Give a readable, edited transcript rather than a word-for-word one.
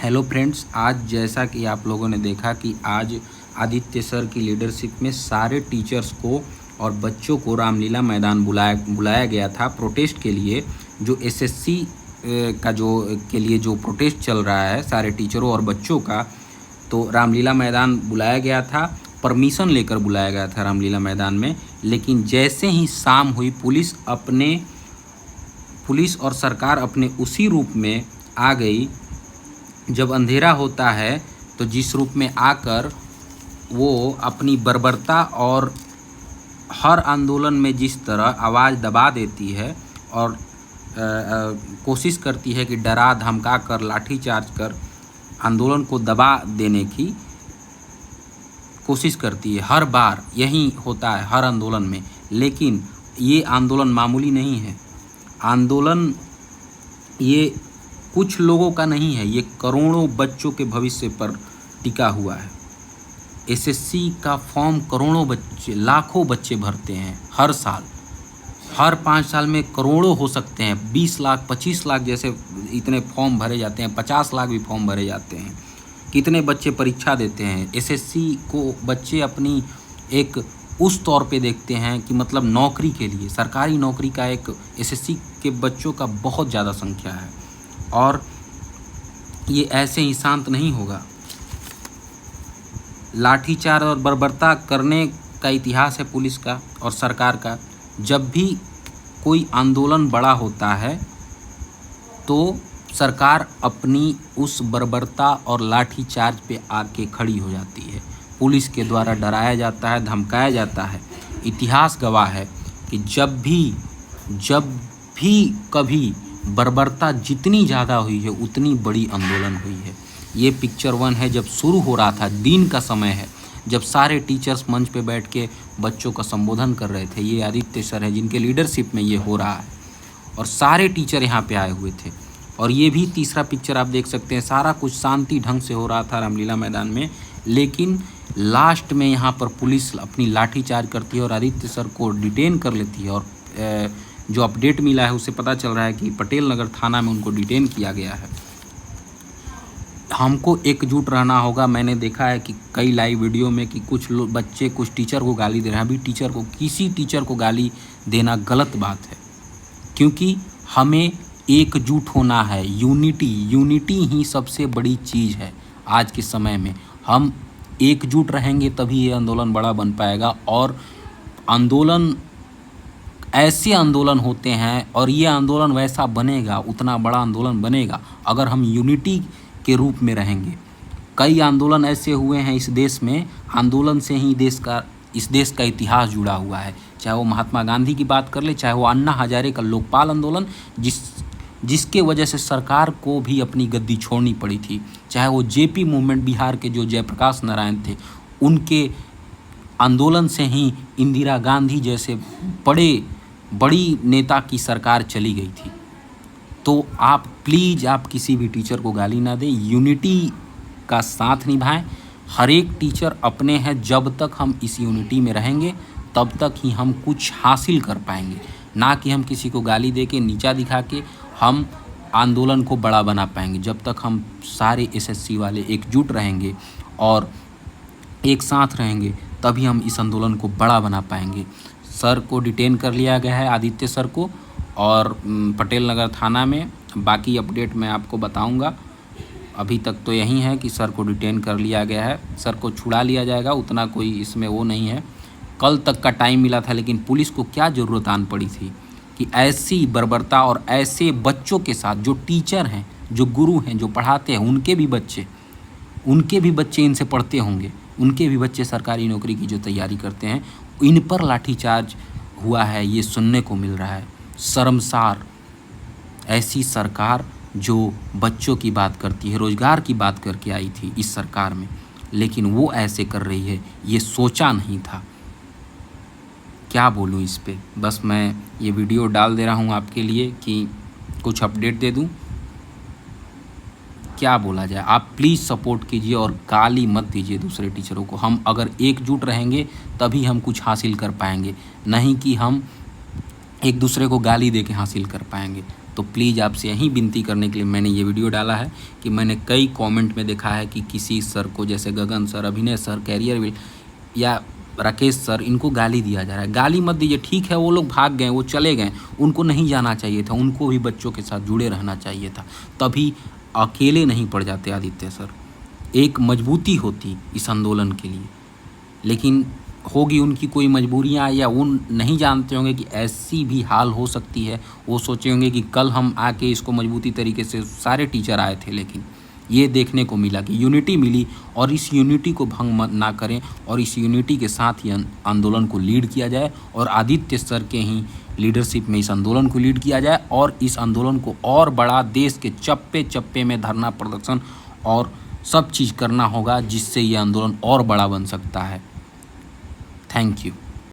Hello friends, आज जैसा कि आप लोगों ने देखा कि आज आदित्य सर की लीडरशिप में सारे टीचर्स को और बच्चों को रामलीला मैदान बुलाया गया था प्रोटेस्ट के लिए। जो एसएससी का के लिए जो प्रोटेस्ट चल रहा है सारे टीचरों और बच्चों का, तो रामलीला मैदान बुलाया गया था। परमिशन लेकर बुलाया गया था रामलीला मैदान में, लेकिन जैसे ही शाम हुई पुलिस और सरकार अपने उसी रूप में आ गई। जब अंधेरा होता है तो जिस रूप में आकर वो अपनी बर्बरता और हर आंदोलन में जिस तरह आवाज़ दबा देती है और कोशिश करती है कि डरा धमका कर लाठीचार्ज कर आंदोलन को दबा देने की कोशिश करती है। हर बार यही होता है हर आंदोलन में, लेकिन ये आंदोलन मामूली नहीं है। आंदोलन ये कुछ लोगों का नहीं है, ये करोड़ों बच्चों के भविष्य पर टिका हुआ है। एसएससी का फॉर्म करोड़ों बच्चे, लाखों बच्चे भरते हैं हर साल। हर 5 साल में करोड़ों हो सकते हैं, 20 लाख 25 लाख जैसे इतने फॉर्म भरे जाते हैं, 50 लाख भी फॉर्म भरे जाते हैं। कितने बच्चे परीक्षा देते हैं। एसएससी को बच्चे अपनी एक उस तौर पे देखते हैं कि मतलब नौकरी के लिए, सरकारी नौकरी का एक एसएससी के बच्चों का बहुत ज़्यादा संख्या है। और ये ऐसे ही शांत नहीं होगा। लाठीचार्ज और बर्बरता करने का इतिहास है पुलिस का और सरकार का। जब भी कोई आंदोलन बड़ा होता है तो सरकार अपनी उस बर्बरता और लाठीचार्ज पे आके खड़ी हो जाती है। पुलिस के द्वारा डराया जाता है, धमकाया जाता है। इतिहास गवाह है कि जब भी कभी बर्बरता जितनी ज़्यादा हुई है उतनी बड़ी आंदोलन हुई है। ये पिक्चर 1 है, जब शुरू हो रहा था, दिन का समय है, जब सारे टीचर्स मंच पे बैठ के बच्चों का संबोधन कर रहे थे। ये आदित्य सर है जिनके लीडरशिप में ये हो रहा है और सारे टीचर यहाँ पे आए हुए थे। और ये भी तीसरा पिक्चर आप देख सकते हैं, सारा कुछ शांति ढंग से हो रहा था रामलीला मैदान में। लेकिन लास्ट में यहाँ पर पुलिस अपनी लाठीचार्ज करती है और आदित्य सर को डिटेन कर लेती है। और जो अपडेट मिला है उससे पता चल रहा है कि पटेल नगर थाना में उनको डिटेन किया गया है। हमको एकजुट रहना होगा। मैंने देखा है कि कई लाइव वीडियो में कि कुछ बच्चे कुछ टीचर को गाली दे रहे हैं। अभी किसी टीचर को गाली देना गलत बात है, क्योंकि हमें एकजुट होना है। यूनिटी ही सबसे बड़ी चीज़ है आज के समय में। हम एकजुट रहेंगे तभी ये आंदोलन बड़ा बन पाएगा। और ऐसे आंदोलन होते हैं और ये आंदोलन वैसा बनेगा, उतना बड़ा आंदोलन बनेगा अगर हम यूनिटी के रूप में रहेंगे। कई आंदोलन ऐसे हुए हैं इस देश में, आंदोलन से ही इस देश का इतिहास जुड़ा हुआ है। चाहे वो महात्मा गांधी की बात कर ले, चाहे वो अन्ना हजारे का लोकपाल आंदोलन जिसके वजह से सरकार को भी अपनी गद्दी छोड़नी पड़ी थी, चाहे वो जेपी मूवमेंट बिहार के जो जयप्रकाश नारायण थे, उनके आंदोलन से ही इंदिरा गांधी जैसे बड़ी नेता की सरकार चली गई थी। तो आप प्लीज़ आप किसी भी टीचर को गाली ना दें, यूनिटी का साथ निभाएं। हर एक टीचर अपने हैं। जब तक हम इस यूनिटी में रहेंगे तब तक ही हम कुछ हासिल कर पाएंगे, ना कि हम किसी को गाली दे के नीचा दिखा के हम आंदोलन को बड़ा बना पाएंगे। जब तक हम सारे एसएससी वाले एकजुट रहेंगे और एक साथ रहेंगे तभी हम इस आंदोलन को बड़ा बना पाएंगे। सर को डिटेन कर लिया गया है, आदित्य सर को, और पटेल नगर थाना में। बाकी अपडेट मैं आपको बताऊंगा। अभी तक तो यही है कि सर को डिटेन कर लिया गया है। सर को छुड़ा लिया जाएगा, उतना कोई इसमें वो नहीं है। कल तक का टाइम मिला था, लेकिन पुलिस को क्या ज़रूरत आन पड़ी थी कि ऐसी बर्बरता और ऐसे बच्चों के साथ, जो टीचर हैं, जो गुरु हैं, जो पढ़ाते हैं, उनके भी बच्चे इनसे पढ़ते होंगे, उनके भी बच्चे सरकारी नौकरी की जो तैयारी करते हैं, इन पर लाठीचार्ज हुआ है। ये सुनने को मिल रहा है। शर्मसार ऐसी सरकार जो बच्चों की बात करती है, रोजगार की बात करके आई थी इस सरकार में, लेकिन वो ऐसे कर रही है, ये सोचा नहीं था। क्या बोलूँ इस पे। बस मैं ये वीडियो डाल दे रहा हूँ आपके लिए कि कुछ अपडेट दे दूँ। क्या बोला जाए। आप प्लीज़ सपोर्ट कीजिए और गाली मत दीजिए दूसरे टीचरों को। हम अगर एकजुट रहेंगे तभी हम कुछ हासिल कर पाएंगे, नहीं कि हम एक दूसरे को गाली दे के हासिल कर पाएंगे। तो प्लीज़ आपसे यही विनती करने के लिए मैंने ये वीडियो डाला है कि मैंने कई कमेंट में देखा है कि किसी सर को, जैसे गगन सर, अभिनय सर, कैरियर विल या राकेश सर, इनको गाली दिया जा रहा है। गाली मत दीजिए, ठीक है वो लोग भाग गए, वो चले गए, उनको नहीं जाना चाहिए था, उनको भी बच्चों के साथ जुड़े रहना चाहिए था, तभी अकेले नहीं पड़ जाते आदित्य सर, एक मजबूती होती इस आंदोलन के लिए। लेकिन होगी उनकी कोई मजबूरियाँ, या वो नहीं जानते होंगे कि ऐसी भी हाल हो सकती है। वो सोचे होंगे कि कल हम आके इसको मजबूती तरीके से, सारे टीचर आए थे, लेकिन ये देखने को मिला कि यूनिटी मिली, और इस यूनिटी को भंग ना करें, और इस यूनिटी के साथ ही आंदोलन को लीड किया जाए, और आदित्य सर के ही लीडरशिप में इस आंदोलन को लीड किया जाए, और इस आंदोलन को और बड़ा, देश के चप्पे चप्पे में धरना प्रदर्शन और सब चीज़ करना होगा, जिससे ये आंदोलन और बड़ा बन सकता है। Thank you.